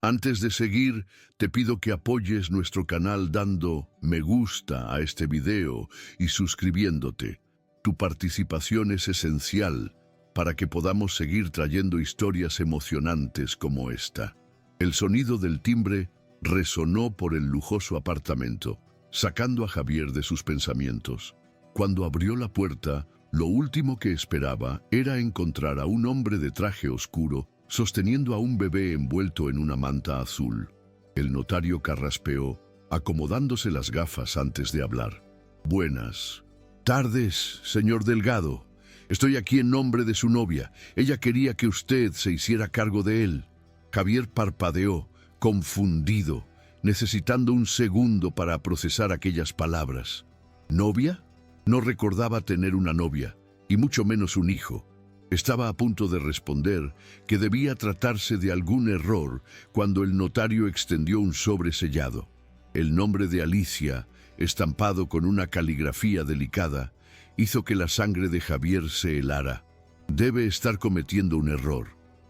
Antes de seguir, te pido que apoyes nuestro canal dando me gusta a este video y suscribiéndote. Tu participación es esencial para que podamos seguir trayendo historias emocionantes como esta. El sonido del timbre resonó por el lujoso apartamento, sacando a Javier de sus pensamientos. Cuando abrió la puerta, lo último que esperaba era encontrar a un hombre de traje oscuro sosteniendo a un bebé envuelto en una manta azul. El notario carraspeó, acomodándose las gafas antes de hablar. Buenas tardes, señor Delgado. Estoy aquí en nombre de su novia. Ella quería que usted se hiciera cargo de él. Javier parpadeó, confundido, necesitando un segundo para procesar aquellas palabras. ¿Novia? No recordaba tener una novia, y mucho menos un hijo. Estaba a punto de responder que debía tratarse de algún error cuando el notario extendió un sobre sellado. El nombre de Alicia, estampado con una caligrafía delicada, hizo que la sangre de Javier se helara. Debe estar cometiendo un error,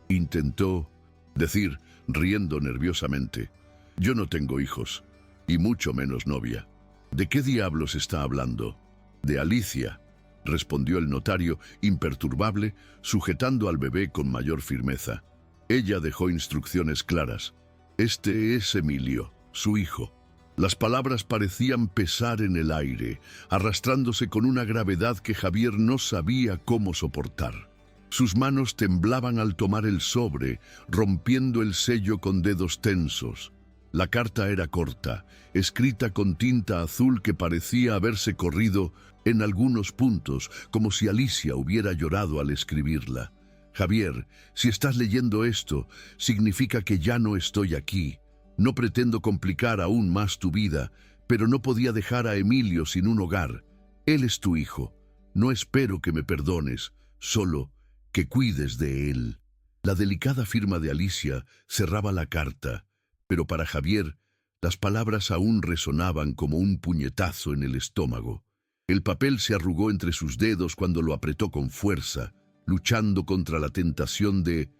intentó decir, riendo nerviosamente. Yo no tengo hijos, y mucho menos novia. ¿De qué diablos está hablando? De Alicia, respondió el notario, imperturbable, sujetando al bebé con mayor firmeza. Ella dejó instrucciones claras. Este es Emilio, su hijo. Las palabras parecían pesar en el aire, arrastrándose con una gravedad que Javier no sabía cómo soportar. Sus manos temblaban al tomar el sobre, rompiendo el sello con dedos tensos. La carta era corta, escrita con tinta azul que parecía haberse corrido en algunos puntos, como si Alicia hubiera llorado al escribirla. Javier, si estás leyendo esto, significa que ya no estoy aquí. No pretendo complicar aún más tu vida, pero no podía dejar a Emilio sin un hogar. Él es tu hijo. No espero que me perdones, solo que cuides de él. La delicada firma de Alicia cerraba la carta, pero para Javier, las palabras aún resonaban como un puñetazo en el estómago. El papel se arrugó entre sus dedos cuando lo apretó con fuerza, luchando contra la tentación de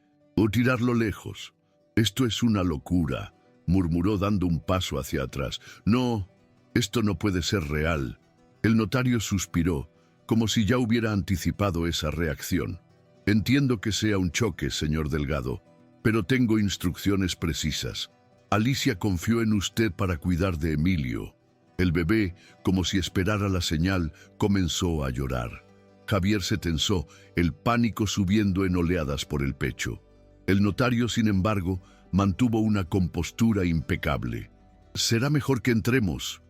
tirarlo lejos. Esto es una locura, murmuró dando un paso hacia atrás. No, esto no puede ser real. El notario suspiró, como si ya hubiera anticipado esa reacción. Entiendo que sea un choque, señor Delgado, pero tengo instrucciones precisas. Alicia confió en usted para cuidar de Emilio. El bebé, como si esperara la señal, comenzó a llorar. Javier se tensó, el pánico subiendo en oleadas por el pecho. El notario, sin embargo, mantuvo una compostura impecable. Será mejor que entremos.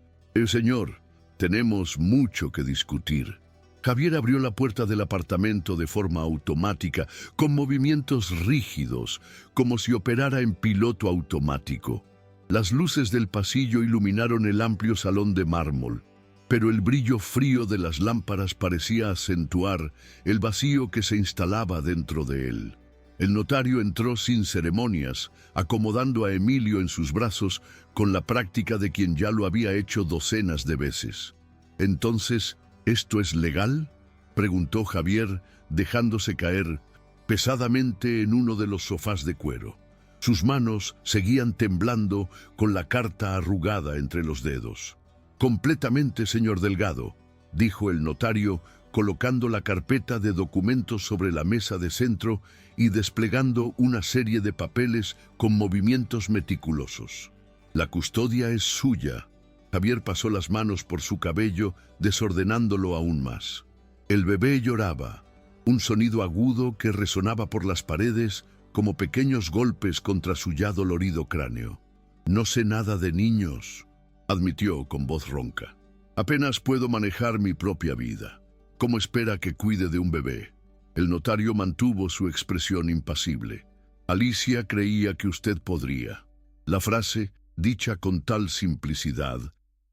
Señor, tenemos mucho que discutir. Javier abrió la puerta del apartamento de forma automática, con movimientos rígidos, como si operara en piloto automático. Las luces del pasillo iluminaron el amplio salón de mármol, pero el brillo frío de las lámparas parecía acentuar el vacío que se instalaba dentro de él. El notario entró sin ceremonias, acomodando a Emilio en sus brazos con la práctica de quien ya lo había hecho docenas de veces. Entonces, ¿esto es legal?, preguntó Javier, dejándose caer pesadamente en uno de los sofás de cuero. Sus manos seguían temblando con la carta arrugada entre los dedos. Completamente, señor Delgado, dijo el notario, colocando la carpeta de documentos sobre la mesa de centro y desplegando una serie de papeles con movimientos meticulosos. La custodia es suya. Javier pasó las manos por su cabello, desordenándolo aún más. El bebé lloraba, un sonido agudo que resonaba por las paredes como pequeños golpes contra su ya dolorido cráneo. No sé nada de niños, admitió con voz ronca. Apenas puedo manejar mi propia vida. ¿Cómo espera que cuide de un bebé? El notario mantuvo su expresión impasible. Alicia creía que usted podría. La frase, dicha con tal simplicidad,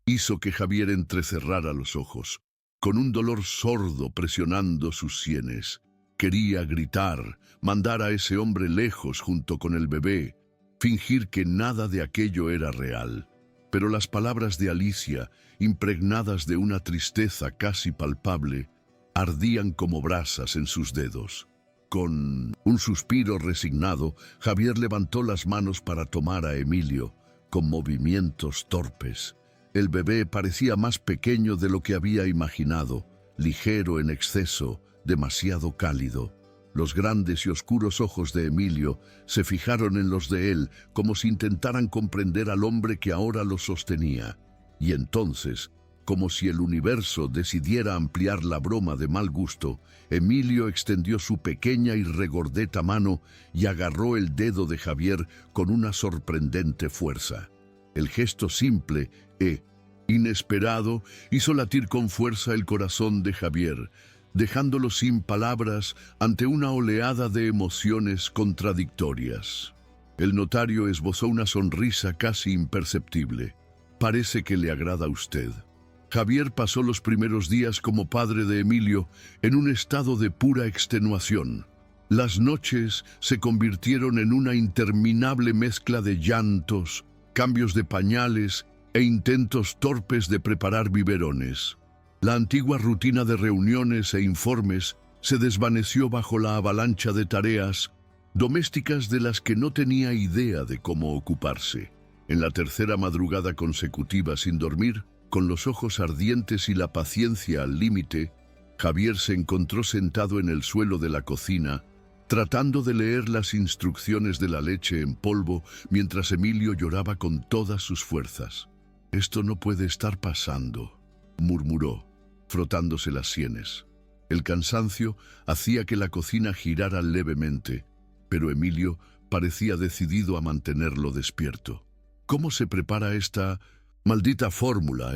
hizo que Javier entrecerrara los ojos, con un dolor sordo presionando sus sienes. Quería gritar, mandar a ese hombre lejos junto con el bebé, fingir que nada de aquello era real. Pero las palabras de Alicia, impregnadas de una tristeza casi palpable, ardían como brasas en sus dedos. Con un suspiro resignado, Javier levantó las manos para tomar a Emilio, con movimientos torpes. El bebé parecía más pequeño de lo que había imaginado, ligero en exceso, demasiado cálido. Los grandes y oscuros ojos de Emilio se fijaron en los de él como si intentaran comprender al hombre que ahora los sostenía. Y entonces, como si el universo decidiera ampliar la broma de mal gusto, Emilio extendió su pequeña y regordeta mano y agarró el dedo de Javier con una sorprendente fuerza. El gesto simple e inesperado hizo latir con fuerza el corazón de Javier, dejándolo sin palabras ante una oleada de emociones contradictorias. El notario esbozó una sonrisa casi imperceptible. Parece que le agrada a usted. Javier pasó los primeros días como padre de Emilio en un estado de pura extenuación. Las noches se convirtieron en una interminable mezcla de llantos, cambios de pañales e intentos torpes de preparar biberones. La antigua rutina de reuniones e informes se desvaneció bajo la avalancha de tareas domésticas de las que no tenía idea de cómo ocuparse. En la tercera madrugada consecutiva sin dormir, con los ojos ardientes y la paciencia al límite, Javier se encontró sentado en el suelo de la cocina, tratando de leer las instrucciones de la leche en polvo mientras Emilio lloraba con todas sus fuerzas. «Esto no puede estar pasando», murmuró, frotándose las sienes. El cansancio hacía que la cocina girara levemente, pero Emilio parecía decidido a mantenerlo despierto. «¿Cómo se prepara esta maldita fórmula,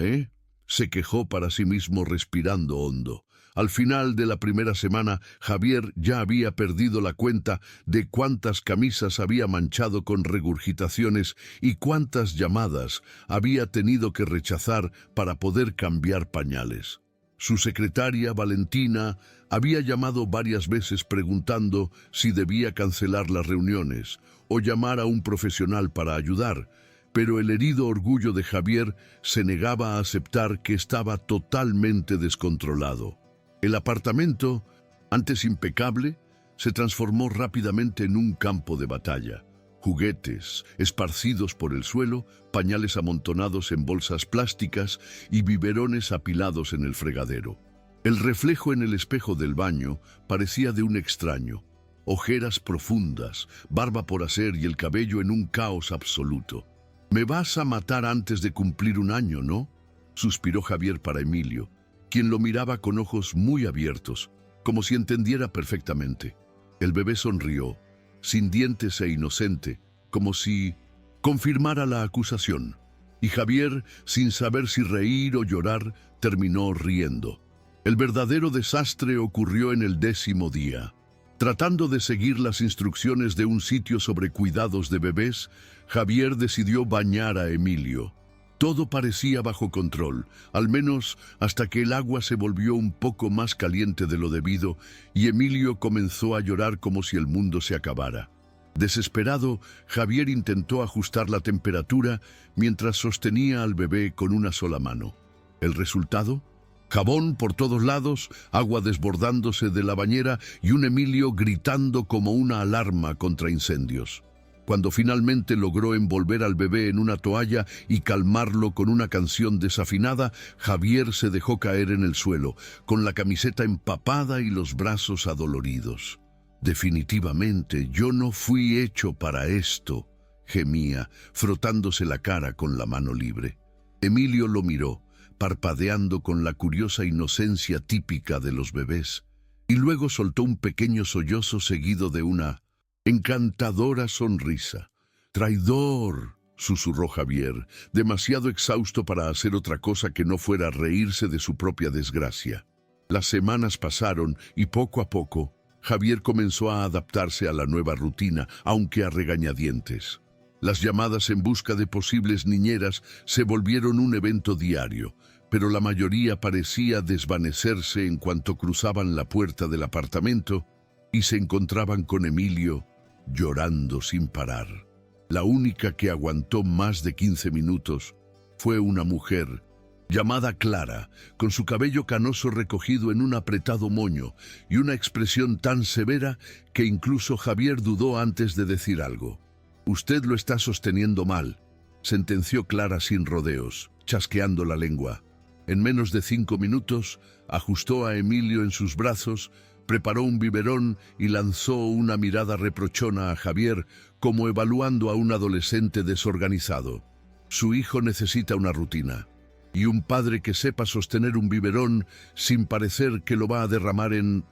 se quejó para sí mismo respirando hondo. Al final de la primera semana, Javier ya había perdido la cuenta de cuántas camisas había manchado con regurgitaciones y cuántas llamadas había tenido que rechazar para poder cambiar pañales. Su secretaria, Valentina, había llamado varias veces preguntando si debía cancelar las reuniones o llamar a un profesional para ayudar, pero el herido orgullo de Javier se negaba a aceptar que estaba totalmente descontrolado. El apartamento, antes impecable, se transformó rápidamente en un campo de batalla. Juguetes esparcidos por el suelo, pañales amontonados en bolsas plásticas y biberones apilados en el fregadero. El reflejo en el espejo del baño parecía de un extraño. Ojeras profundas, barba por hacer y el cabello en un caos absoluto. «Me vas a matar antes de cumplir un año, ¿no?», suspiró Javier para Emilio, quien lo miraba con ojos muy abiertos, como si entendiera perfectamente. El bebé sonrió, sin dientes e inocente, como si confirmara la acusación. Y Javier, sin saber si reír o llorar, terminó riendo. El verdadero desastre ocurrió en el 10º día. Tratando de seguir las instrucciones de un sitio sobre cuidados de bebés, Javier decidió bañar a Emilio. Todo parecía bajo control, al menos hasta que el agua se volvió un poco más caliente de lo debido y Emilio comenzó a llorar como si el mundo se acabara. Desesperado, Javier intentó ajustar la temperatura mientras sostenía al bebé con una sola mano. ¿El resultado? Jabón por todos lados, agua desbordándose de la bañera y un Emilio gritando como una alarma contra incendios. Cuando finalmente logró envolver al bebé en una toalla y calmarlo con una canción desafinada, Javier se dejó caer en el suelo, con la camiseta empapada y los brazos adoloridos. «Definitivamente, yo no fui hecho para esto», gemía, frotándose la cara con la mano libre. Emilio lo miró, parpadeando con la curiosa inocencia típica de los bebés, y luego soltó un pequeño sollozo seguido de una encantadora sonrisa. «¡Traidor!», susurró Javier, demasiado exhausto para hacer otra cosa que no fuera reírse de su propia desgracia. Las semanas pasaron y poco a poco, Javier comenzó a adaptarse a la nueva rutina, aunque a regañadientes. Las llamadas en busca de posibles niñeras se volvieron un evento diario, pero la mayoría parecía desvanecerse en cuanto cruzaban la puerta del apartamento y se encontraban con Emilio llorando sin parar. La única que aguantó más de 15 minutos fue una mujer Llamada Clara, con su cabello canoso recogido en un apretado moño y una expresión tan severa que incluso Javier dudó antes de decir algo. «Usted lo está sosteniendo mal», sentenció Clara sin rodeos, chasqueando la lengua. En menos de 5 minutos, ajustó a Emilio en sus brazos, preparó un biberón y lanzó una mirada reprochona a Javier, como evaluando a un adolescente desorganizado. Su hijo necesita una rutina. Y un padre que sepa sostener un biberón sin parecer que lo va a derramar en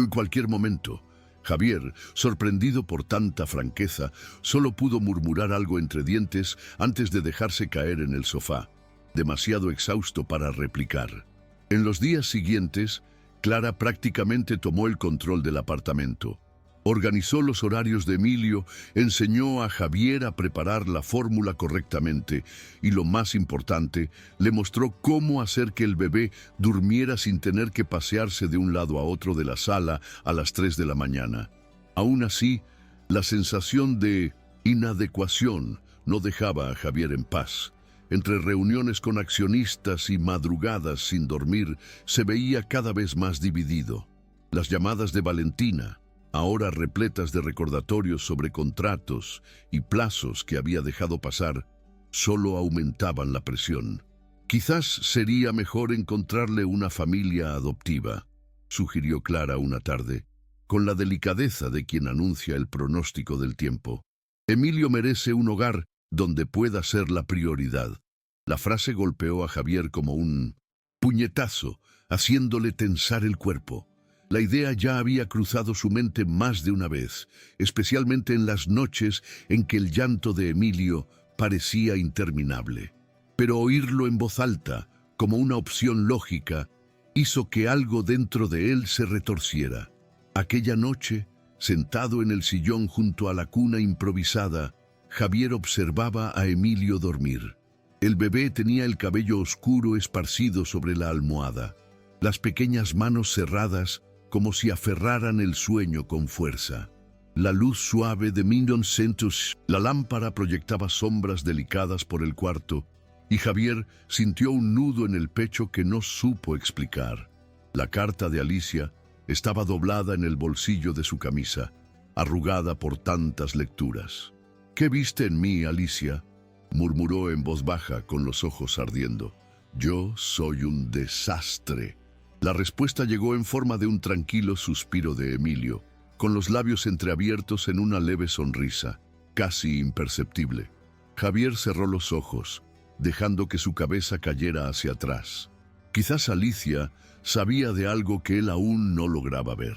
cualquier momento. Javier, sorprendido por tanta franqueza, solo pudo murmurar algo entre dientes antes de dejarse caer en el sofá, demasiado exhausto para replicar. En los días siguientes, Clara prácticamente tomó el control del apartamento. Organizó los horarios de Emilio, enseñó a Javier a preparar la fórmula correctamente y, lo más importante, le mostró cómo hacer que el bebé durmiera sin tener que pasearse de un lado a otro de la sala a las 3 de la mañana. Aún así, la sensación de inadecuación no dejaba a Javier en paz. Entre reuniones con accionistas y madrugadas sin dormir, se veía cada vez más dividido. Las llamadas de Valentina, ahora repletas de recordatorios sobre contratos y plazos que había dejado pasar, solo aumentaban la presión. Quizás sería mejor encontrarle una familia adoptiva, sugirió Clara una tarde, con la delicadeza de quien anuncia el pronóstico del tiempo. Emilio merece un hogar donde pueda ser la prioridad. La frase golpeó a Javier como un puñetazo, haciéndole tensar el cuerpo. La idea ya había cruzado su mente más de una vez, especialmente en las noches en que el llanto de Emilio parecía interminable. Pero oírlo en voz alta, como una opción lógica, hizo que algo dentro de él se retorciera. Aquella noche, sentado en el sillón junto a la cuna improvisada, Javier observaba a Emilio dormir. El bebé tenía el cabello oscuro esparcido sobre la almohada, las pequeñas manos cerradas como si aferraran el sueño con fuerza. La luz suave de Mindon Centus, la lámpara proyectaba sombras delicadas por el cuarto, y Javier sintió un nudo en el pecho que no supo explicar. La carta de Alicia estaba doblada en el bolsillo de su camisa, arrugada por tantas lecturas. «¿Qué viste en mí, Alicia?», murmuró en voz baja con los ojos ardiendo. «Yo soy un desastre». La respuesta llegó en forma de un tranquilo suspiro de Emilio, con los labios entreabiertos en una leve sonrisa, casi imperceptible. Javier cerró los ojos, dejando que su cabeza cayera hacia atrás. Quizás Alicia sabía de algo que él aún no lograba ver.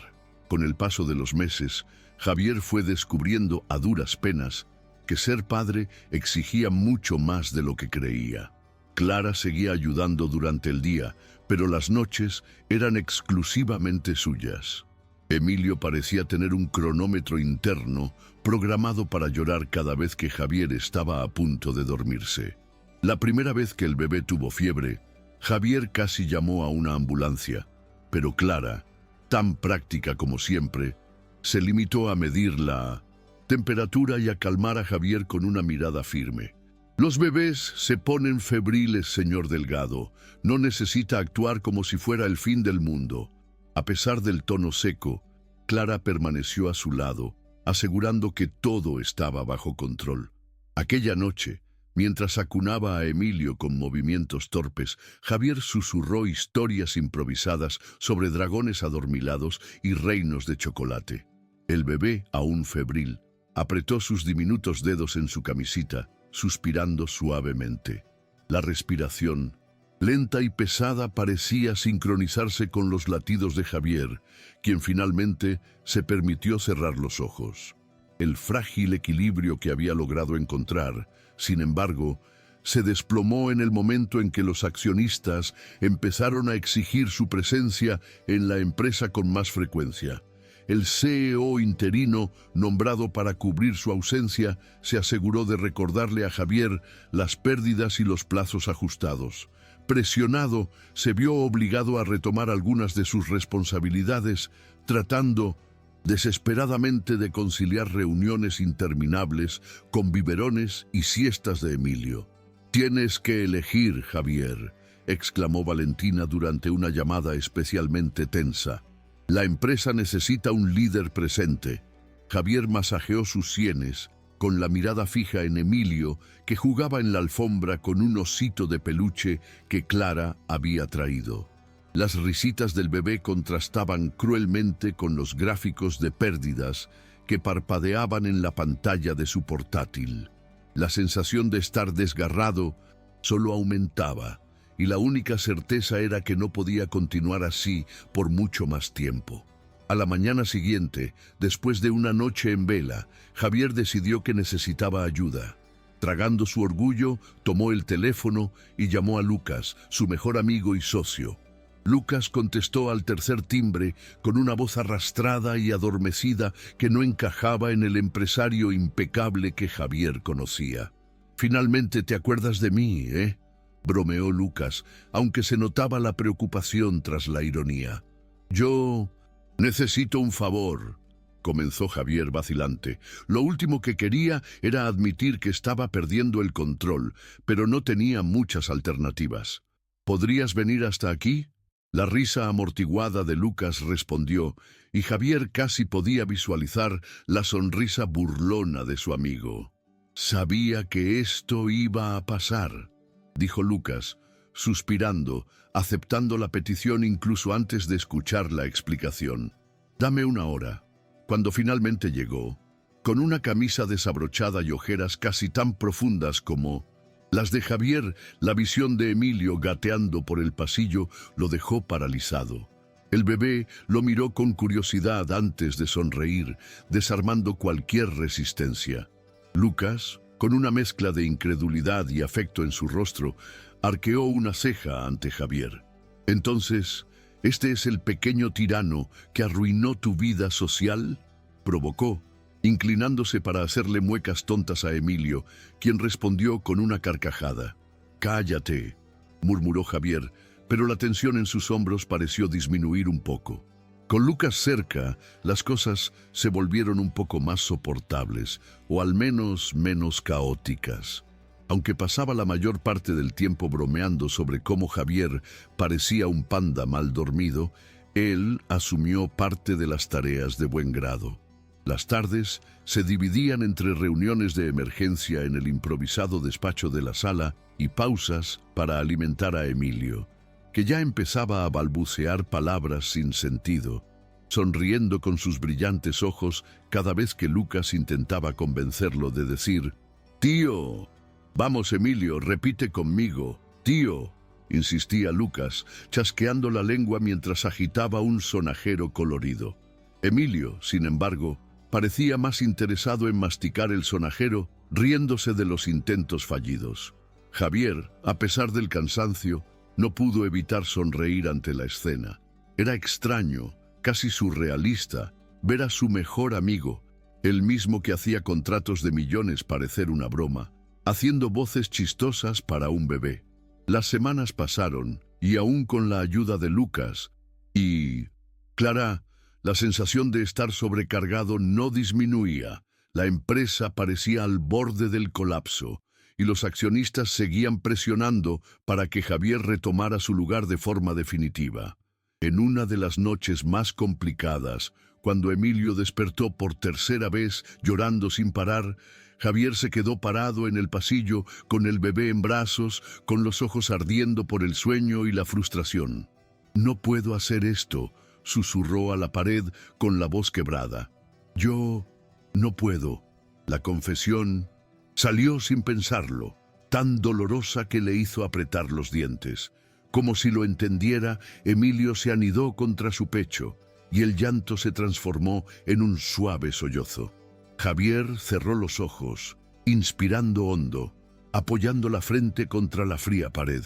Con el paso de los meses, Javier fue descubriendo a duras penas que ser padre exigía mucho más de lo que creía. Clara seguía ayudando durante el día, pero las noches eran exclusivamente suyas. Emilio parecía tener un cronómetro interno programado para llorar cada vez que Javier estaba a punto de dormirse. La primera vez que el bebé tuvo fiebre, Javier casi llamó a una ambulancia, pero Clara, tan práctica como siempre, se limitó a medir la temperatura y a calmar a Javier con una mirada firme. «Los bebés se ponen febriles, señor Delgado. No necesita actuar como si fuera el fin del mundo». A pesar del tono seco, Clara permaneció a su lado, asegurando que todo estaba bajo control. Aquella noche, mientras acunaba a Emilio con movimientos torpes, Javier susurró historias improvisadas sobre dragones adormilados y reinos de chocolate. El bebé, aún febril, apretó sus diminutos dedos en su camisita, suspirando suavemente. La respiración, lenta y pesada, parecía sincronizarse con los latidos de Javier, quien finalmente se permitió cerrar los ojos. El frágil equilibrio que había logrado encontrar, sin embargo, se desplomó en el momento en que los accionistas empezaron a exigir su presencia en la empresa con más frecuencia. El CEO interino, nombrado para cubrir su ausencia, se aseguró de recordarle a Javier las pérdidas y los plazos ajustados. Presionado, se vio obligado a retomar algunas de sus responsabilidades, tratando desesperadamente de conciliar reuniones interminables con biberones y siestas de Emilio. «Tienes que elegir, Javier. exclamó Valentina durante una llamada especialmente tensa. La empresa necesita un líder presente. Javier masajeó sus sienes, con la mirada fija en Emilio, que jugaba en la alfombra con un osito de peluche que Clara había traído. Las risitas del bebé contrastaban cruelmente con los gráficos de pérdidas que parpadeaban en la pantalla de su portátil. La sensación de estar desgarrado solo aumentaba, y la única certeza era que no podía continuar así por mucho más tiempo. A la mañana siguiente, después de una noche en vela, Javier decidió que necesitaba ayuda. Tragando su orgullo, tomó el teléfono y llamó a Lucas, su mejor amigo y socio. Lucas contestó al tercer timbre con una voz arrastrada y adormecida que no encajaba en el empresario impecable que Javier conocía. «Finalmente te acuerdas de mí, ¿eh?», bromeó Lucas, aunque se notaba la preocupación tras la ironía. «Yo necesito un favor», comenzó Javier vacilante. Lo último que quería era admitir que estaba perdiendo el control, pero no tenía muchas alternativas. «¿Podrías venir hasta aquí?». La risa amortiguada de Lucas respondió, y Javier casi podía visualizar la sonrisa burlona de su amigo. «Sabía que esto iba a pasar», dijo Lucas, suspirando, aceptando la petición incluso antes de escuchar la explicación. «Dame una hora». Cuando finalmente llegó, con una camisa desabrochada y ojeras casi tan profundas como las de Javier, la visión de Emilio gateando por el pasillo lo dejó paralizado. El bebé lo miró con curiosidad antes de sonreír, desarmando cualquier resistencia. Lucas, con una mezcla de incredulidad y afecto en su rostro, arqueó una ceja ante Javier. «Entonces, ¿este es el pequeño tirano que arruinó tu vida social?», provocó, inclinándose para hacerle muecas tontas a Emilio, quien respondió con una carcajada. «Cállate», murmuró Javier, pero la tensión en sus hombros pareció disminuir un poco. Con Lucas cerca, las cosas se volvieron un poco más soportables, o al menos menos caóticas. Aunque pasaba la mayor parte del tiempo bromeando sobre cómo Javier parecía un panda mal dormido, él asumió parte de las tareas de buen grado. Las tardes se dividían entre reuniones de emergencia en el improvisado despacho de la sala y pausas para alimentar a Emilio, que ya empezaba a balbucear palabras sin sentido, sonriendo con sus brillantes ojos cada vez que Lucas intentaba convencerlo de decir: «Tío, vamos Emilio, repite conmigo, tío», insistía Lucas, chasqueando la lengua mientras agitaba un sonajero colorido. Emilio, sin embargo, parecía más interesado en masticar el sonajero, riéndose de los intentos fallidos. Javier, a pesar del cansancio, no pudo evitar sonreír ante la escena. Era extraño, casi surrealista, ver a su mejor amigo, el mismo que hacía contratos de millones parecer una broma, haciendo voces chistosas para un bebé. Las semanas pasaron, y aún con la ayuda de Lucas y Clara, la sensación de estar sobrecargado no disminuía. La empresa parecía al borde del colapso, y los accionistas seguían presionando para que Javier retomara su lugar de forma definitiva. En una de las noches más complicadas, cuando Emilio despertó por tercera vez llorando sin parar, Javier se quedó parado en el pasillo con el bebé en brazos, con los ojos ardiendo por el sueño y la frustración. «No puedo hacer esto», susurró a la pared con la voz quebrada. «Yo no puedo». La confesión salió sin pensarlo, tan dolorosa que le hizo apretar los dientes. Como si lo entendiera, Emilio se anidó contra su pecho, y el llanto se transformó en un suave sollozo. Javier cerró los ojos, inspirando hondo, apoyando la frente contra la fría pared.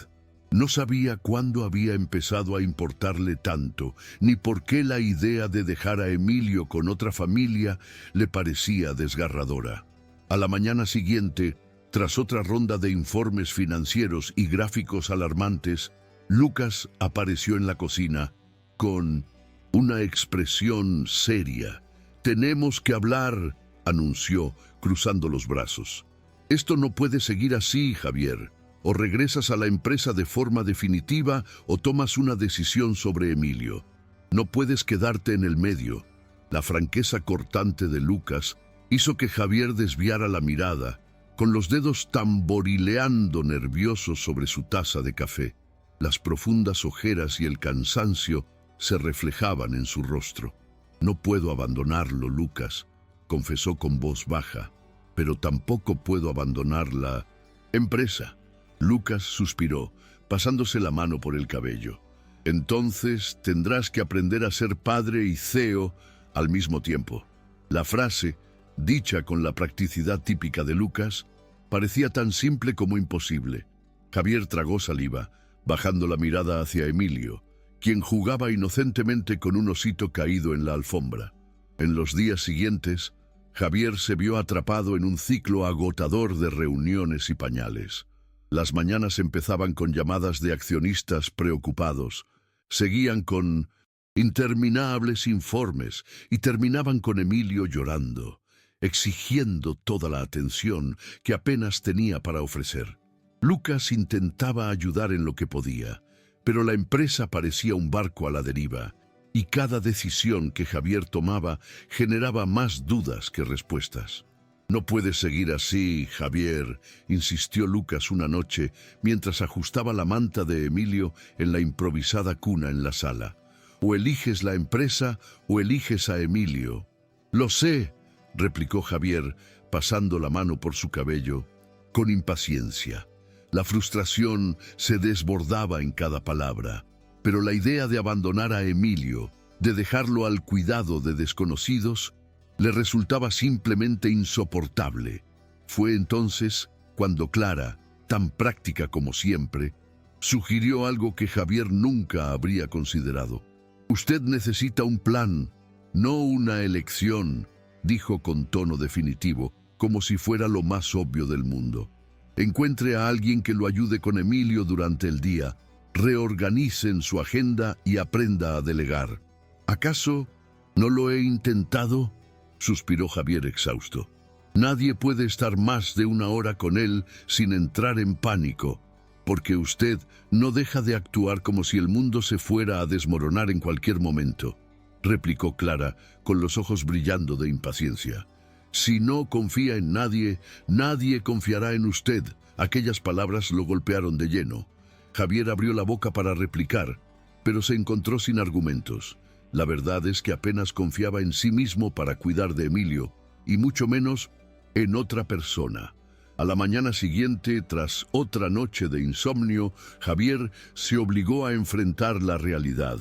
No sabía cuándo había empezado a importarle tanto, ni por qué la idea de dejar a Emilio con otra familia le parecía desgarradora. A la mañana siguiente, tras otra ronda de informes financieros y gráficos alarmantes, Lucas apareció en la cocina con una expresión seria. «Tenemos que hablar», anunció, cruzando los brazos. «Esto no puede seguir así, Javier», O regresas a la empresa de forma definitiva o tomas una decisión sobre Emilio. No puedes quedarte en el medio. La franqueza cortante de Lucas hizo que Javier desviara la mirada, con los dedos tamborileando nerviosos sobre su taza de café. Las profundas ojeras y el cansancio se reflejaban en su rostro. «No puedo abandonarlo, Lucas», confesó con voz baja, «pero tampoco puedo abandonar la empresa». Lucas suspiró, pasándose la mano por el cabello. «Entonces tendrás que aprender a ser padre y CEO al mismo tiempo». La frase, dicha con la practicidad típica de Lucas, parecía tan simple como imposible. Javier tragó saliva, bajando la mirada hacia Emilio, quien jugaba inocentemente con un osito caído en la alfombra. En los días siguientes, Javier se vio atrapado en un ciclo agotador de reuniones y pañales. Las mañanas empezaban con llamadas de accionistas preocupados, seguían con interminables informes y terminaban con Emilio llorando, exigiendo toda la atención que apenas tenía para ofrecer. Lucas intentaba ayudar en lo que podía, pero la empresa parecía un barco a la deriva, y cada decisión que Javier tomaba generaba más dudas que respuestas. «No puedes seguir así, Javier», insistió Lucas una noche mientras ajustaba la manta de Emilio en la improvisada cuna en la sala. «O eliges la empresa o eliges a Emilio». «Lo sé», replicó Javier, pasando la mano por su cabello, con impaciencia. La frustración se desbordaba en cada palabra, pero la idea de abandonar a Emilio, de dejarlo al cuidado de desconocidos, le resultaba simplemente insoportable. Fue entonces cuando Clara, tan práctica como siempre, sugirió algo que Javier nunca habría considerado. «Usted necesita un plan, no una elección», dijo con tono definitivo, como si fuera lo más obvio del mundo. «Encuentre a alguien que lo ayude con Emilio durante el día, reorganicen su agenda y aprenda a delegar». «¿Acaso no lo he intentado?», suspiró Javier exhausto. «Nadie puede estar más de una hora con él sin entrar en pánico, porque usted no deja de actuar como si el mundo se fuera a desmoronar en cualquier momento», replicó Clara, con los ojos brillando de impaciencia. «Si no confía en nadie, nadie confiará en usted». Aquellas palabras lo golpearon de lleno. Javier abrió la boca para replicar, pero se encontró sin argumentos. La verdad es que apenas confiaba en sí mismo para cuidar de Emilio, y mucho menos en otra persona. A la mañana siguiente, tras otra noche de insomnio, Javier se obligó a enfrentar la realidad.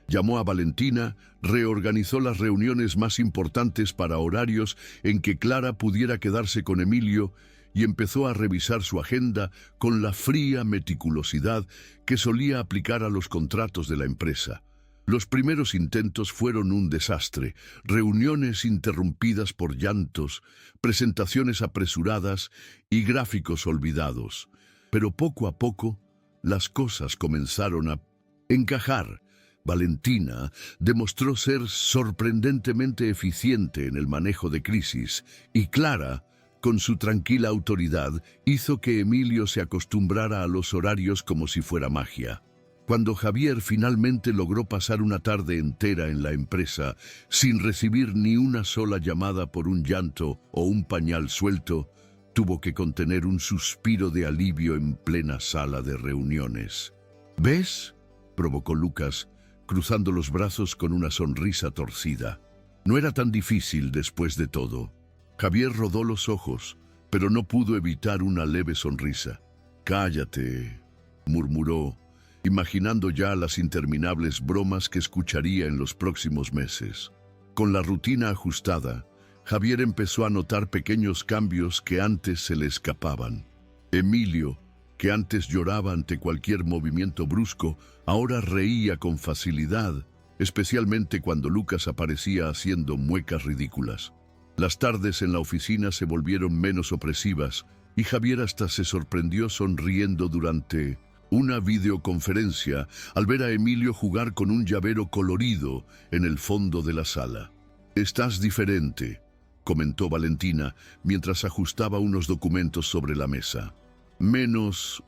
Llamó a Valentina, reorganizó las reuniones más importantes para horarios en que Clara pudiera quedarse con Emilio y empezó a revisar su agenda con la fría meticulosidad que solía aplicar a los contratos de la empresa. Los primeros intentos fueron un desastre, reuniones interrumpidas por llantos, presentaciones apresuradas y gráficos olvidados. Pero poco a poco, las cosas comenzaron a encajar. Valentina demostró ser sorprendentemente eficiente en el manejo de crisis, y Clara, con su tranquila autoridad, hizo que Emilio se acostumbrara a los horarios como si fuera magia. Cuando Javier finalmente logró pasar una tarde entera en la empresa sin recibir ni una sola llamada por un llanto o un pañal suelto, tuvo que contener un suspiro de alivio en plena sala de reuniones. «¿Ves?», provocó Lucas, cruzando los brazos con una sonrisa torcida. No era tan difícil después de todo. Javier rodó los ojos, pero no pudo evitar una leve sonrisa. «Cállate», murmuró, imaginando ya las interminables bromas que escucharía en los próximos meses. Con la rutina ajustada, Javier empezó a notar pequeños cambios que antes se le escapaban. Emilio, que antes lloraba ante cualquier movimiento brusco, ahora reía con facilidad, especialmente cuando Lucas aparecía haciendo muecas ridículas. Las tardes en la oficina se volvieron menos opresivas y Javier hasta se sorprendió sonriendo durante una videoconferencia al ver a Emilio jugar con un llavero colorido en el fondo de la sala. «Estás diferente», comentó Valentina mientras ajustaba unos documentos sobre la mesa. «Menos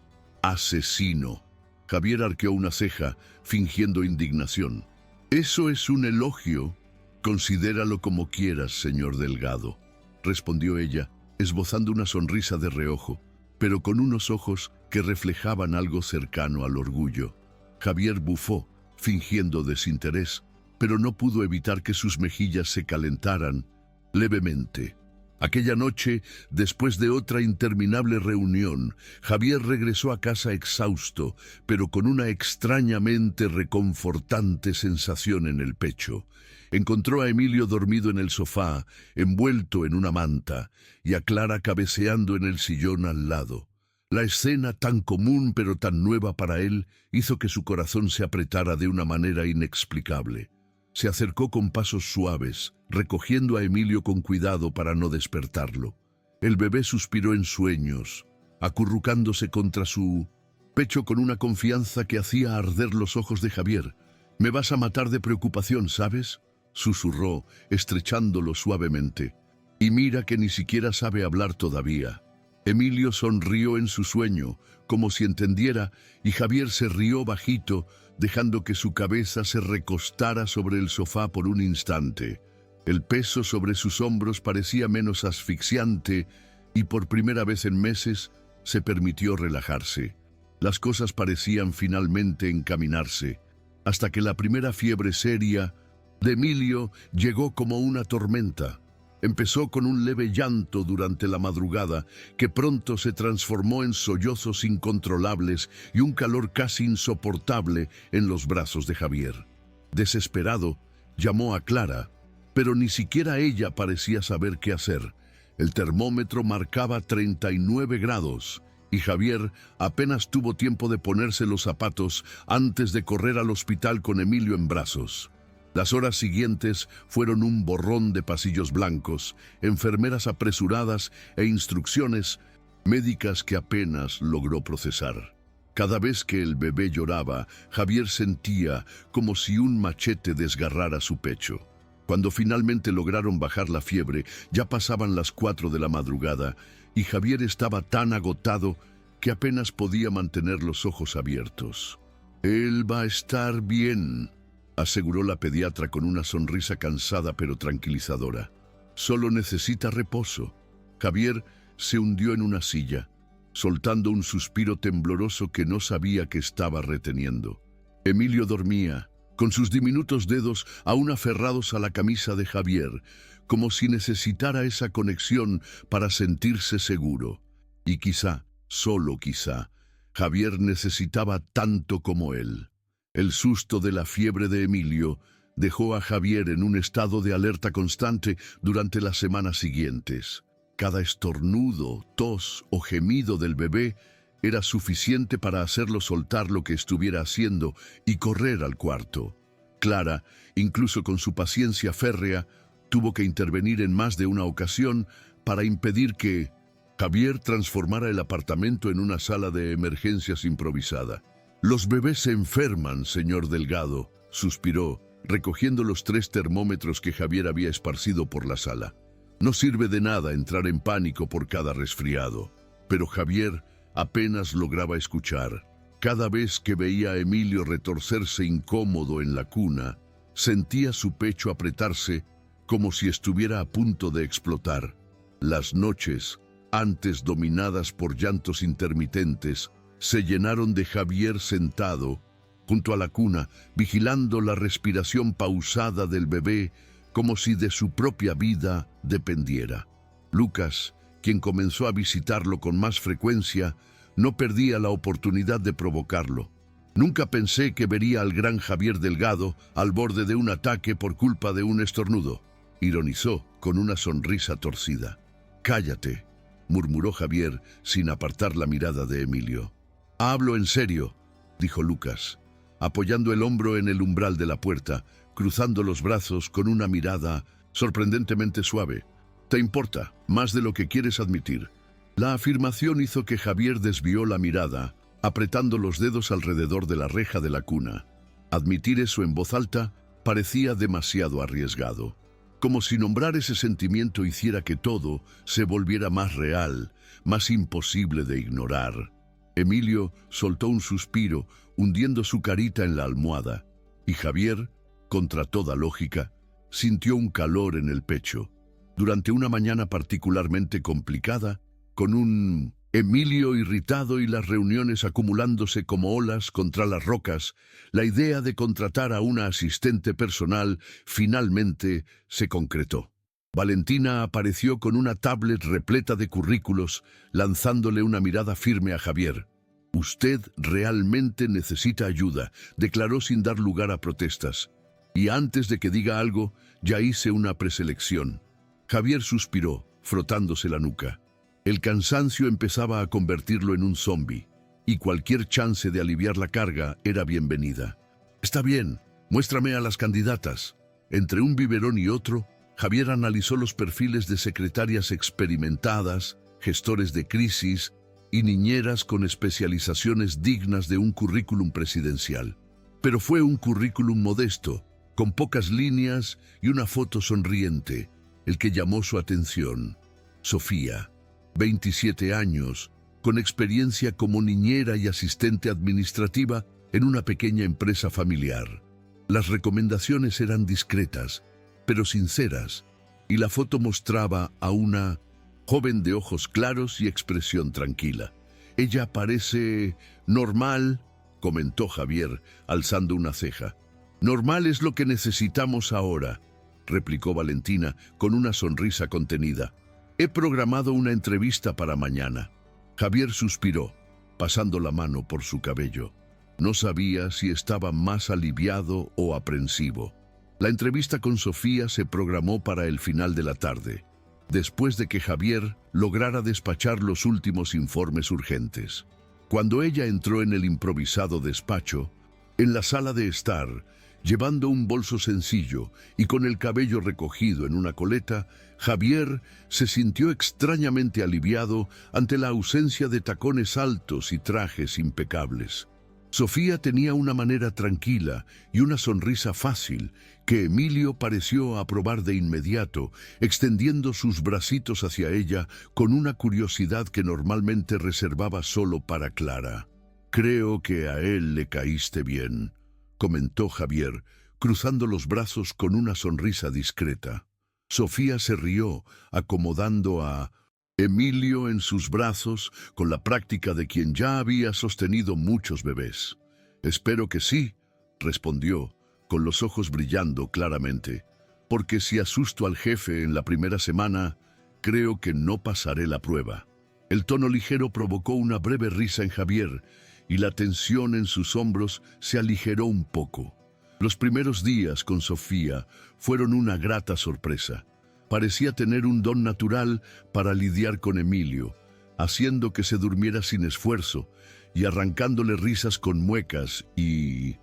asesino. Javier arqueó una ceja, fingiendo indignación. Eso es un elogio. Considéralo como quieras, señor Delgado, respondió ella, esbozando una sonrisa de reojo, pero con unos ojos que reflejaban algo cercano al orgullo. Javier bufó, fingiendo desinterés, pero no pudo evitar que sus mejillas se calentaran levemente. Aquella noche, después de otra interminable reunión, Javier regresó a casa exhausto, pero con una extrañamente reconfortante sensación en el pecho. Encontró a Emilio dormido en el sofá, envuelto en una manta, y a Clara cabeceando en el sillón al lado. La escena, tan común pero tan nueva para él, hizo que su corazón se apretara de una manera inexplicable. Se acercó con pasos suaves, recogiendo a Emilio con cuidado para no despertarlo. El bebé suspiró en sueños, acurrucándose contra su pecho con una confianza que hacía arder los ojos de Javier. «Me vas a matar de preocupación, ¿sabes?», susurró, estrechándolo suavemente. «Y mira que ni siquiera sabe hablar todavía». Emilio sonrió en su sueño, como si entendiera, y Javier se rió bajito, dejando que su cabeza se recostara sobre el sofá por un instante. El peso sobre sus hombros parecía menos asfixiante y por primera vez en meses se permitió relajarse. Las cosas parecían finalmente encaminarse, hasta que la primera fiebre seria de Emilio llegó como una tormenta. Empezó con un leve llanto durante la madrugada, que pronto se transformó en sollozos incontrolables y un calor casi insoportable en los brazos de Javier. Desesperado, llamó a Clara, pero ni siquiera ella parecía saber qué hacer. El termómetro marcaba 39 grados, y Javier apenas tuvo tiempo de ponerse los zapatos antes de correr al hospital con Emilio en brazos. Las horas siguientes fueron un borrón de pasillos blancos, enfermeras apresuradas e instrucciones médicas que apenas logró procesar. Cada vez que el bebé lloraba, Javier sentía como si un machete desgarrara su pecho. Cuando finalmente lograron bajar la fiebre, ya pasaban las 4 de la madrugada y Javier estaba tan agotado que apenas podía mantener los ojos abiertos. «Él va a estar bien», aseguró la pediatra con una sonrisa cansada pero tranquilizadora. «Solo necesita reposo». Javier se hundió en una silla, soltando un suspiro tembloroso que no sabía que estaba reteniendo. Emilio dormía, con sus diminutos dedos aún aferrados a la camisa de Javier, como si necesitara esa conexión para sentirse seguro. Y quizá, solo quizá, Javier necesitaba tanto como él. El susto de la fiebre de Emilio dejó a Javier en un estado de alerta constante durante las semanas siguientes. Cada estornudo, tos o gemido del bebé era suficiente para hacerlo soltar lo que estuviera haciendo y correr al cuarto. Clara, incluso con su paciencia férrea, tuvo que intervenir en más de una ocasión para impedir que Javier transformara el apartamento en una sala de emergencias improvisada. «Los bebés se enferman, señor Delgado», suspiró, recogiendo los 3 termómetros que Javier había esparcido por la sala. «No sirve de nada entrar en pánico por cada resfriado». Pero Javier apenas lograba escuchar. Cada vez que veía a Emilio retorcerse incómodo en la cuna, sentía su pecho apretarse como si estuviera a punto de explotar. Las noches, antes dominadas por llantos intermitentes, se llenaron de Javier sentado junto a la cuna, vigilando la respiración pausada del bebé como si de su propia vida dependiera. Lucas, quien comenzó a visitarlo con más frecuencia, no perdía la oportunidad de provocarlo. «Nunca pensé que vería al gran Javier Delgado al borde de un ataque por culpa de un estornudo», ironizó con una sonrisa torcida. «Cállate», murmuró Javier sin apartar la mirada de Emilio. «Hablo en serio», dijo Lucas, apoyando el hombro en el umbral de la puerta, cruzando los brazos con una mirada sorprendentemente suave. «¿Te importa más de lo que quieres admitir?» La afirmación hizo que Javier desvió la mirada, apretando los dedos alrededor de la reja de la cuna. Admitir eso en voz alta parecía demasiado arriesgado, como si nombrar ese sentimiento hiciera que todo se volviera más real, más imposible de ignorar. Emilio soltó un suspiro, hundiendo su carita en la almohada, y Javier, contra toda lógica, sintió un calor en el pecho. Durante una mañana particularmente complicada, con un Emilio irritado y las reuniones acumulándose como olas contra las rocas, la idea de contratar a una asistente personal finalmente se concretó. Valentina apareció con una tablet repleta de currículos, lanzándole una mirada firme a Javier. «Usted realmente necesita ayuda», declaró sin dar lugar a protestas. «Y antes de que diga algo, ya hice una preselección». Javier suspiró, frotándose la nuca. El cansancio empezaba a convertirlo en un zombi, y cualquier chance de aliviar la carga era bienvenida. «Está bien, muéstrame a las candidatas». Entre un biberón y otro, Javier analizó los perfiles de secretarias experimentadas, gestores de crisis y niñeras con especializaciones dignas de un currículum presidencial. Pero fue un currículum modesto, con pocas líneas y una foto sonriente, el que llamó su atención. Sofía, 27 años, con experiencia como niñera y asistente administrativa en una pequeña empresa familiar. Las recomendaciones eran discretas, pero sinceras, y la foto mostraba a una joven de ojos claros y expresión tranquila. «Ella parece normal», comentó Javier, alzando una ceja. «Normal es lo que necesitamos ahora», replicó Valentina con una sonrisa contenida. «He programado una entrevista para mañana». Javier suspiró, pasando la mano por su cabello. No sabía si estaba más aliviado o aprensivo. La entrevista con Sofía se programó para el final de la tarde, después de que Javier lograra despachar los últimos informes urgentes. Cuando ella entró en el improvisado despacho, en la sala de estar, llevando un bolso sencillo y con el cabello recogido en una coleta, Javier se sintió extrañamente aliviado ante la ausencia de tacones altos y trajes impecables. Sofía tenía una manera tranquila y una sonrisa fácil que Emilio pareció aprobar de inmediato, extendiendo sus bracitos hacia ella con una curiosidad que normalmente reservaba solo para Clara. «Creo que a él le caíste bien», comentó Javier, cruzando los brazos con una sonrisa discreta. Sofía se rió, acomodando a Emilio en sus brazos con la práctica de quien ya había sostenido muchos bebés. «Espero que sí», respondió, con los ojos brillando claramente, «porque si asusto al jefe en la primera semana, creo que no pasaré la prueba». El tono ligero provocó una breve risa en Javier, y la tensión en sus hombros se aligeró un poco. Los primeros días con Sofía fueron una grata sorpresa. Parecía tener un don natural para lidiar con Emilio, haciendo que se durmiera sin esfuerzo y arrancándole risas con muecas y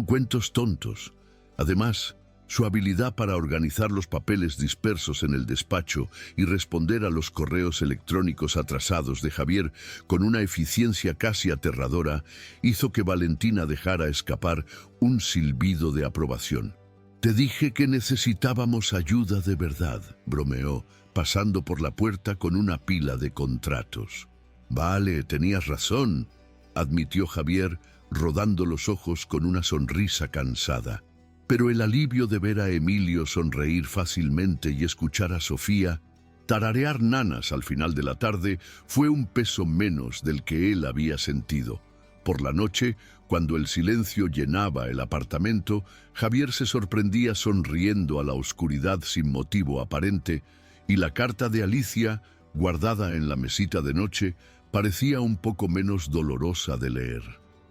cuentos tontos. Además, su habilidad para organizar los papeles dispersos en el despacho y responder a los correos electrónicos atrasados de Javier con una eficiencia casi aterradora hizo que Valentina dejara escapar un silbido de aprobación. «Te dije que necesitábamos ayuda de verdad», bromeó, pasando por la puerta con una pila de contratos. «Vale, tenías razón», admitió Javier, rodando los ojos con una sonrisa cansada. Pero el alivio de ver a Emilio sonreír fácilmente y escuchar a Sofía tararear nanas al final de la tarde fue un peso menos del que él había sentido. Por la noche, cuando el silencio llenaba el apartamento, Javier se sorprendía sonriendo a la oscuridad sin motivo aparente, y la carta de Alicia, guardada en la mesita de noche, parecía un poco menos dolorosa de leer.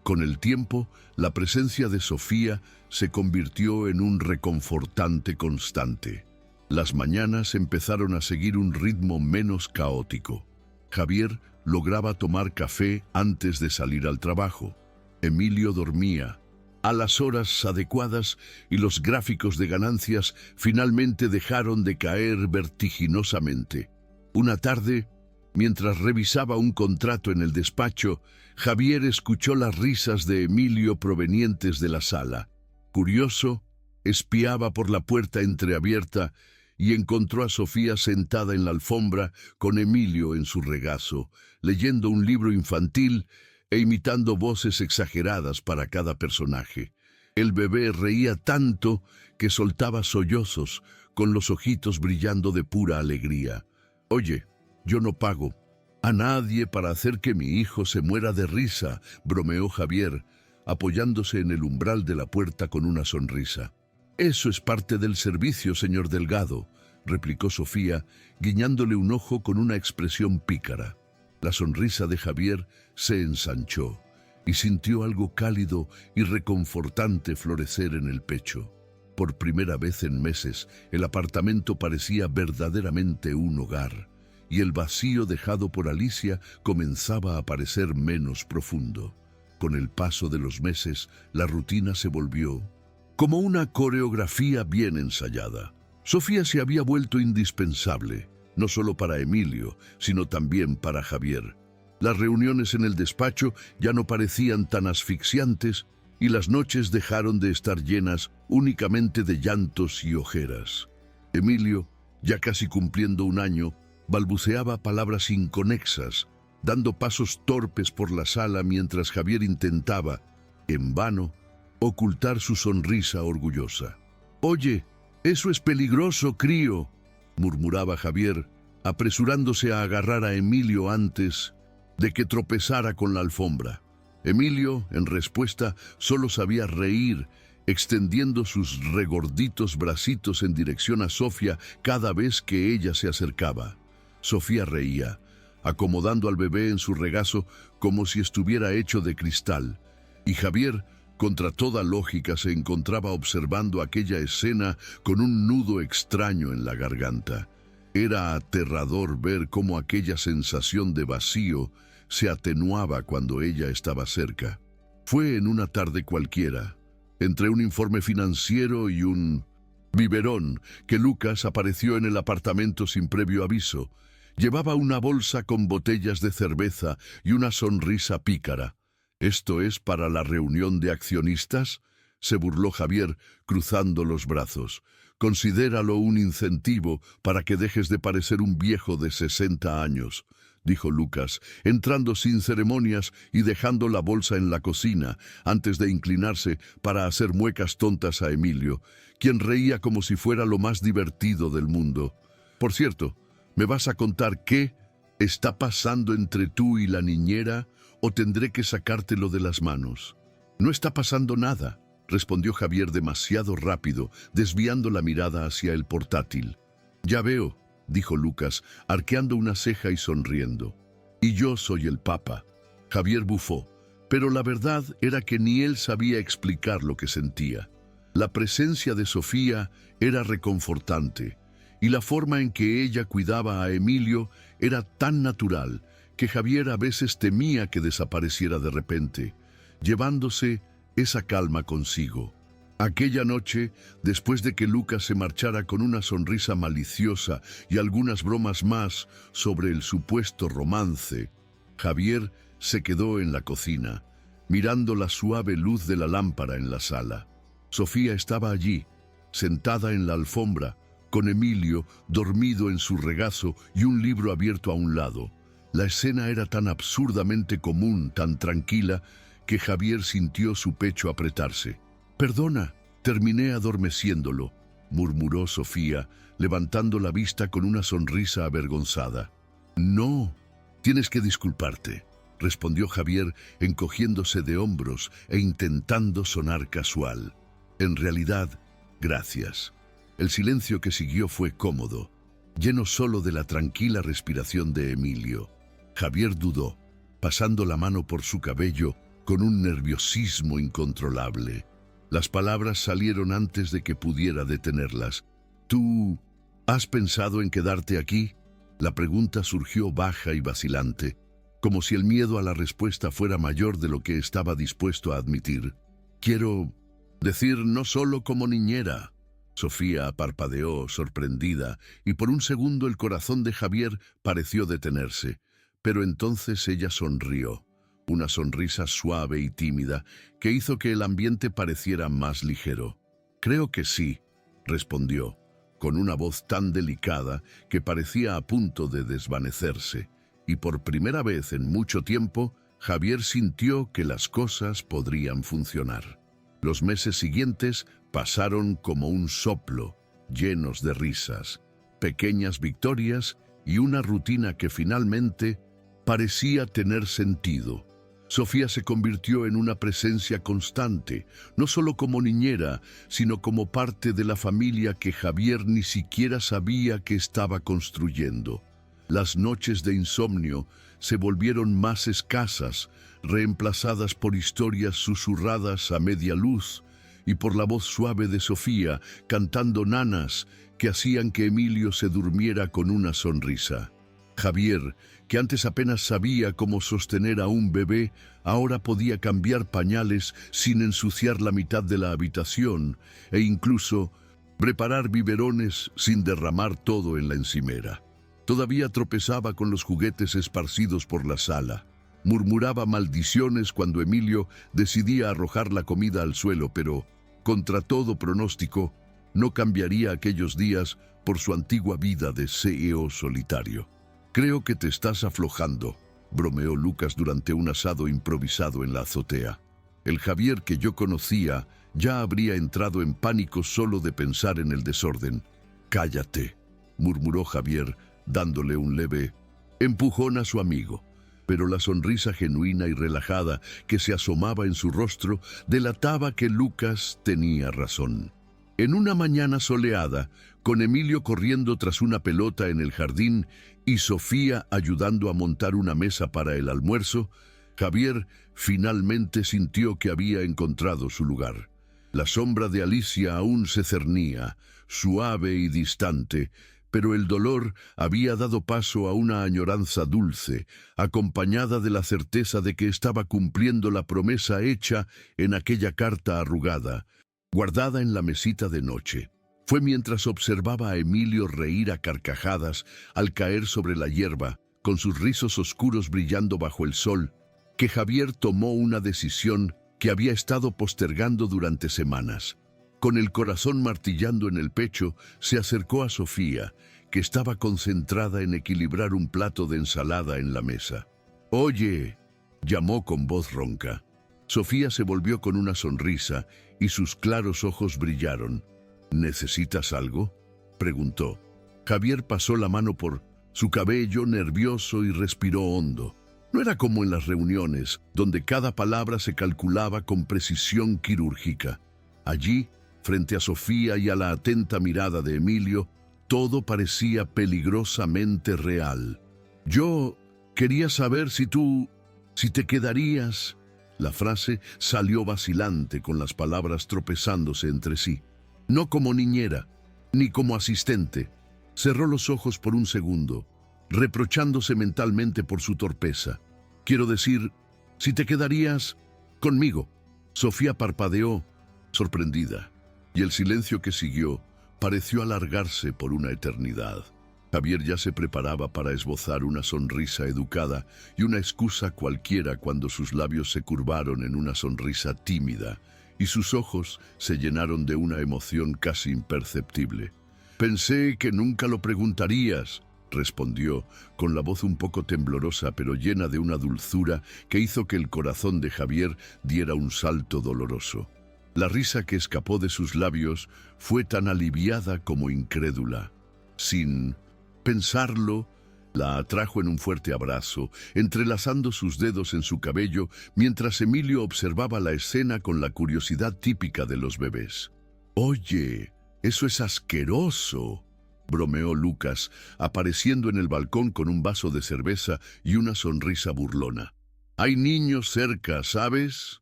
Con el tiempo, la presencia de Sofía se convirtió en un reconfortante constante. Las mañanas empezaron a seguir un ritmo menos caótico. Javier lograba tomar café antes de salir al trabajo. Emilio dormía a las horas adecuadas y los gráficos de ganancias finalmente dejaron de caer vertiginosamente. Una tarde, mientras revisaba un contrato en el despacho, Javier escuchó las risas de Emilio provenientes de la sala. Curioso, espiaba por la puerta entreabierta y encontró a Sofía sentada en la alfombra con Emilio en su regazo, leyendo un libro infantil e imitando voces exageradas para cada personaje. El bebé reía tanto que soltaba sollozos, con los ojitos brillando de pura alegría. «Oye, yo no pago a nadie para hacer que mi hijo se muera de risa», bromeó Javier, apoyándose en el umbral de la puerta con una sonrisa. «Eso es parte del servicio, señor Delgado», replicó Sofía, guiñándole un ojo con una expresión pícara. La sonrisa de Javier se ensanchó y sintió algo cálido y reconfortante florecer en el pecho. Por primera vez en meses, el apartamento parecía verdaderamente un hogar, y el vacío dejado por Alicia comenzaba a parecer menos profundo. Con el paso de los meses, la rutina se volvió como una coreografía bien ensayada. Sofía se había vuelto indispensable, no solo para Emilio, sino también para Javier. Las reuniones en el despacho ya no parecían tan asfixiantes y las noches dejaron de estar llenas únicamente de llantos y ojeras. Emilio, ya casi cumpliendo un año, balbuceaba palabras inconexas, dando pasos torpes por la sala mientras Javier intentaba, en vano, ocultar su sonrisa orgullosa. «Oye, eso es peligroso, crío», murmuraba Javier, apresurándose a agarrar a Emilio antes de que tropezara con la alfombra. Emilio, en respuesta, solo sabía reír, extendiendo sus regorditos bracitos en dirección a Sofía cada vez que ella se acercaba. Sofía reía, acomodando al bebé en su regazo como si estuviera hecho de cristal, y Javier, contra toda lógica, se encontraba observando aquella escena con un nudo extraño en la garganta. Era aterrador ver cómo aquella sensación de vacío se atenuaba cuando ella estaba cerca. Fue en una tarde cualquiera, entre un informe financiero y un biberón, que Lucas apareció en el apartamento sin previo aviso. Llevaba una bolsa con botellas de cerveza y una sonrisa pícara. «¿Esto es para la reunión de accionistas?», se burló Javier, cruzando los brazos. «Considéralo un incentivo para que dejes de parecer un viejo de 60 años», dijo Lucas, entrando sin ceremonias y dejando la bolsa en la cocina, antes de inclinarse para hacer muecas tontas a Emilio, quien reía como si fuera lo más divertido del mundo. «Por cierto, ¿me vas a contar qué está pasando entre tú y la niñera, o tendré que sacártelo de las manos?» «No está pasando nada», respondió Javier demasiado rápido, desviando la mirada hacia el portátil. «Ya veo», dijo Lucas, arqueando una ceja y sonriendo. «Y yo soy el Papa». Javier bufó, pero la verdad era que ni él sabía explicar lo que sentía. La presencia de Sofía era reconfortante, y la forma en que ella cuidaba a Emilio era tan natural que Javier a veces temía que desapareciera de repente, llevándose esa calma consigo. Aquella noche, después de que Lucas se marchara con una sonrisa maliciosa y algunas bromas más sobre el supuesto romance, Javier se quedó en la cocina, mirando la suave luz de la lámpara en la sala. Sofía estaba allí, sentada en la alfombra, con Emilio dormido en su regazo y un libro abierto a un lado. La escena era tan absurdamente común, tan tranquila, que Javier sintió su pecho apretarse. «Perdona, terminé adormeciéndolo», murmuró Sofía, levantando la vista con una sonrisa avergonzada. «No, tienes que disculparte», respondió Javier, encogiéndose de hombros e intentando sonar casual. «En realidad, gracias». El silencio que siguió fue cómodo, lleno solo de la tranquila respiración de Emilio. Javier dudó, pasando la mano por su cabello con un nerviosismo incontrolable. Las palabras salieron antes de que pudiera detenerlas. «¿Tú has pensado en quedarte aquí?». La pregunta surgió baja y vacilante, como si el miedo a la respuesta fuera mayor de lo que estaba dispuesto a admitir. «Quiero decir, no solo como niñera». Sofía parpadeó, sorprendida, y por un segundo el corazón de Javier pareció detenerse. Pero entonces ella sonrió, una sonrisa suave y tímida que hizo que el ambiente pareciera más ligero. «Creo que sí», respondió, con una voz tan delicada que parecía a punto de desvanecerse, y por primera vez en mucho tiempo Javier sintió que las cosas podrían funcionar. Los meses siguientes pasaron como un soplo, llenos de risas, pequeñas victorias y una rutina que finalmente parecía tener sentido. Sofía se convirtió en una presencia constante, no solo como niñera, sino como parte de la familia que Javier ni siquiera sabía que estaba construyendo. Las noches de insomnio se volvieron más escasas, reemplazadas por historias susurradas a media luz y por la voz suave de Sofía cantando nanas que hacían que Emilio se durmiera con una sonrisa. Javier, que antes apenas sabía cómo sostener a un bebé, ahora podía cambiar pañales sin ensuciar la mitad de la habitación e incluso preparar biberones sin derramar todo en la encimera. Todavía tropezaba con los juguetes esparcidos por la sala. Murmuraba maldiciones cuando Emilio decidía arrojar la comida al suelo, pero, contra todo pronóstico, no cambiaría aquellos días por su antigua vida de CEO solitario. «Creo que te estás aflojando», bromeó Lucas durante un asado improvisado en la azotea. El Javier que yo conocía ya habría entrado en pánico solo de pensar en el desorden. «Cállate», murmuró Javier, dándole un leve empujón a su amigo. Pero la sonrisa genuina y relajada que se asomaba en su rostro delataba que Lucas tenía razón. En una mañana soleada, con Emilio corriendo tras una pelota en el jardín y Sofía ayudando a montar una mesa para el almuerzo, Javier finalmente sintió que había encontrado su lugar. La sombra de Alicia aún se cernía, suave y distante, pero el dolor había dado paso a una añoranza dulce, acompañada de la certeza de que estaba cumpliendo la promesa hecha en aquella carta arrugada, guardada en la mesita de noche. Fue mientras observaba a Emilio reír a carcajadas al caer sobre la hierba, con sus rizos oscuros brillando bajo el sol, que Javier tomó una decisión que había estado postergando durante semanas. Con el corazón martillando en el pecho, se acercó a Sofía, que estaba concentrada en equilibrar un plato de ensalada en la mesa. «Oye», llamó con voz ronca. Sofía se volvió con una sonrisa y sus claros ojos brillaron. «¿Necesitas algo?», preguntó. Javier pasó la mano por su cabello nervioso y respiró hondo. No era como en las reuniones, donde cada palabra se calculaba con precisión quirúrgica. Allí, frente a Sofía y a la atenta mirada de Emilio, todo parecía peligrosamente real. «Yo quería saber si te quedarías». La frase salió vacilante con las palabras tropezándose entre sí. No como niñera, ni como asistente. Cerró los ojos por un segundo, reprochándose mentalmente por su torpeza. «Quiero decir, si te quedarías conmigo». Sofía parpadeó, sorprendida, y el silencio que siguió pareció alargarse por una eternidad. Javier ya se preparaba para esbozar una sonrisa educada y una excusa cualquiera cuando sus labios se curvaron en una sonrisa tímida y sus ojos se llenaron de una emoción casi imperceptible. «Pensé que nunca lo preguntarías», respondió, con la voz un poco temblorosa pero llena de una dulzura que hizo que el corazón de Javier diera un salto doloroso. La risa que escapó de sus labios fue tan aliviada como incrédula. Sin pensarlo, la atrajo en un fuerte abrazo, entrelazando sus dedos en su cabello mientras Emilio observaba la escena con la curiosidad típica de los bebés. «Oye, eso es asqueroso», bromeó Lucas, apareciendo en el balcón con un vaso de cerveza y una sonrisa burlona. «Hay niños cerca, ¿sabes?».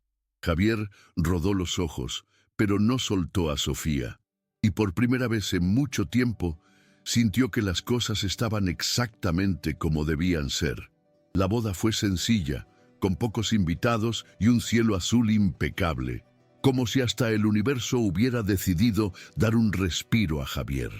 Javier rodó los ojos, pero no soltó a Sofía, y por primera vez en mucho tiempo sintió que las cosas estaban exactamente como debían ser. La boda fue sencilla, con pocos invitados y un cielo azul impecable, como si hasta el universo hubiera decidido dar un respiro a Javier.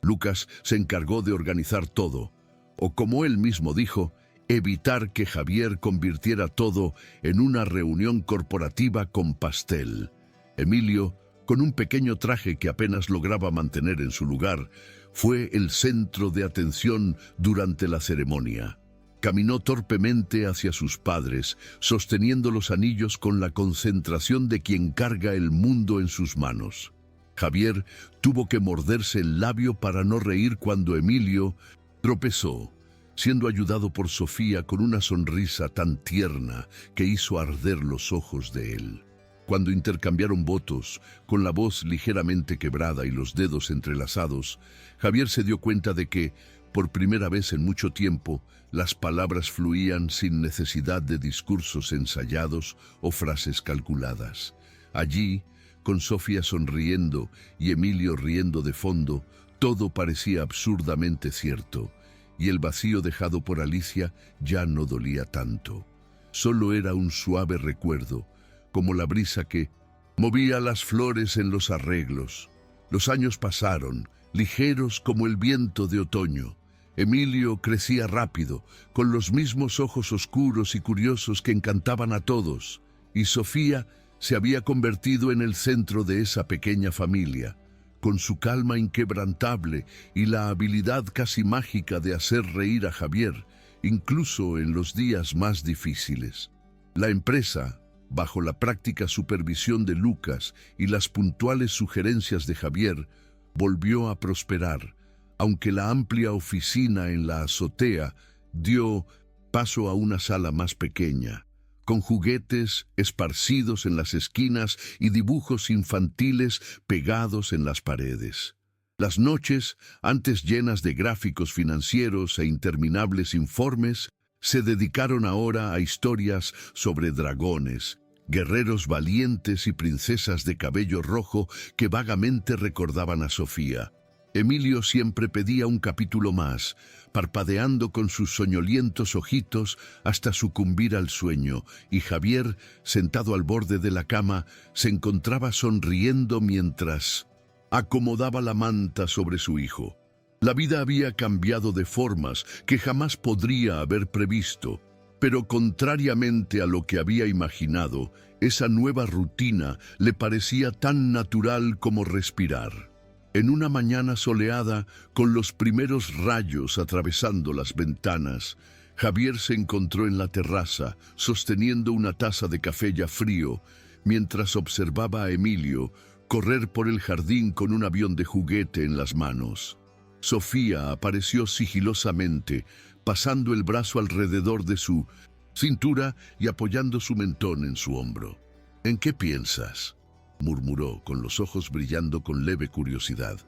Lucas se encargó de organizar todo, o como él mismo dijo, evitar que Javier convirtiera todo en una reunión corporativa con pastel. Emilio, con un pequeño traje que apenas lograba mantener en su lugar, fue el centro de atención durante la ceremonia. Caminó torpemente hacia sus padres, sosteniendo los anillos con la concentración de quien carga el mundo en sus manos. Javier tuvo que morderse el labio para no reír cuando Emilio tropezó, siendo ayudado por Sofía con una sonrisa tan tierna que hizo arder los ojos de él. Cuando intercambiaron votos, con la voz ligeramente quebrada y los dedos entrelazados, Javier se dio cuenta de que, por primera vez en mucho tiempo, las palabras fluían sin necesidad de discursos ensayados o frases calculadas. Allí, con Sofía sonriendo y Emilio riendo de fondo, todo parecía absurdamente cierto, y el vacío dejado por Alicia ya no dolía tanto. Solo era un suave recuerdo, como la brisa que movía las flores en los arreglos. Los años pasaron, ligeros como el viento de otoño. Emilio crecía rápido, con los mismos ojos oscuros y curiosos que encantaban a todos, y Sofía se había convertido en el centro de esa pequeña familia, con su calma inquebrantable y la habilidad casi mágica de hacer reír a Javier, incluso en los días más difíciles. La empresa, bajo la práctica supervisión de Lucas y las puntuales sugerencias de Javier, volvió a prosperar, aunque la amplia oficina en la azotea dio paso a una sala más pequeña, con juguetes esparcidos en las esquinas y dibujos infantiles pegados en las paredes. Las noches, antes llenas de gráficos financieros e interminables informes, se dedicaron ahora a historias sobre dragones, guerreros valientes y princesas de cabello rojo que vagamente recordaban a Sofía. Emilio siempre pedía un capítulo más, parpadeando con sus soñolientos ojitos hasta sucumbir al sueño, y Javier, sentado al borde de la cama, se encontraba sonriendo mientras acomodaba la manta sobre su hijo. La vida había cambiado de formas que jamás podría haber previsto, pero contrariamente a lo que había imaginado, esa nueva rutina le parecía tan natural como respirar. En una mañana soleada, con los primeros rayos atravesando las ventanas, Javier se encontró en la terraza, sosteniendo una taza de café ya frío, mientras observaba a Emilio correr por el jardín con un avión de juguete en las manos. Sofía apareció sigilosamente, pasando el brazo alrededor de su cintura y apoyando su mentón en su hombro. «¿En qué piensas?», murmuró, con los ojos brillando con leve curiosidad.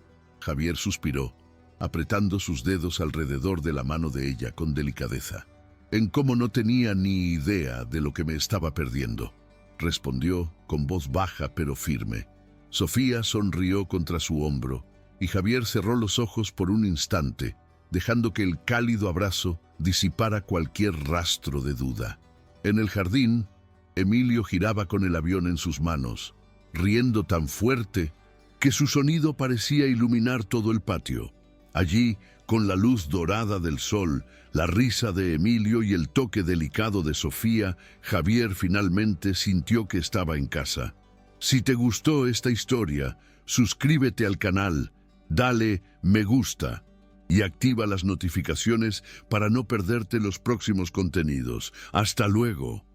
Javier suspiró, apretando sus dedos alrededor de la mano de ella con delicadeza. «En cómo no tenía ni idea de lo que me estaba perdiendo», respondió con voz baja pero firme. Sofía sonrió contra su hombro, y Javier cerró los ojos por un instante, dejando que el cálido abrazo disipara cualquier rastro de duda. En el jardín, Emilio giraba con el avión en sus manos, riendo tan fuerte que su sonido parecía iluminar todo el patio. Allí, con la luz dorada del sol, la risa de Emilio y el toque delicado de Sofía, Javier finalmente sintió que estaba en casa. Si te gustó esta historia, suscríbete al canal, dale me gusta y activa las notificaciones para no perderte los próximos contenidos. ¡Hasta luego!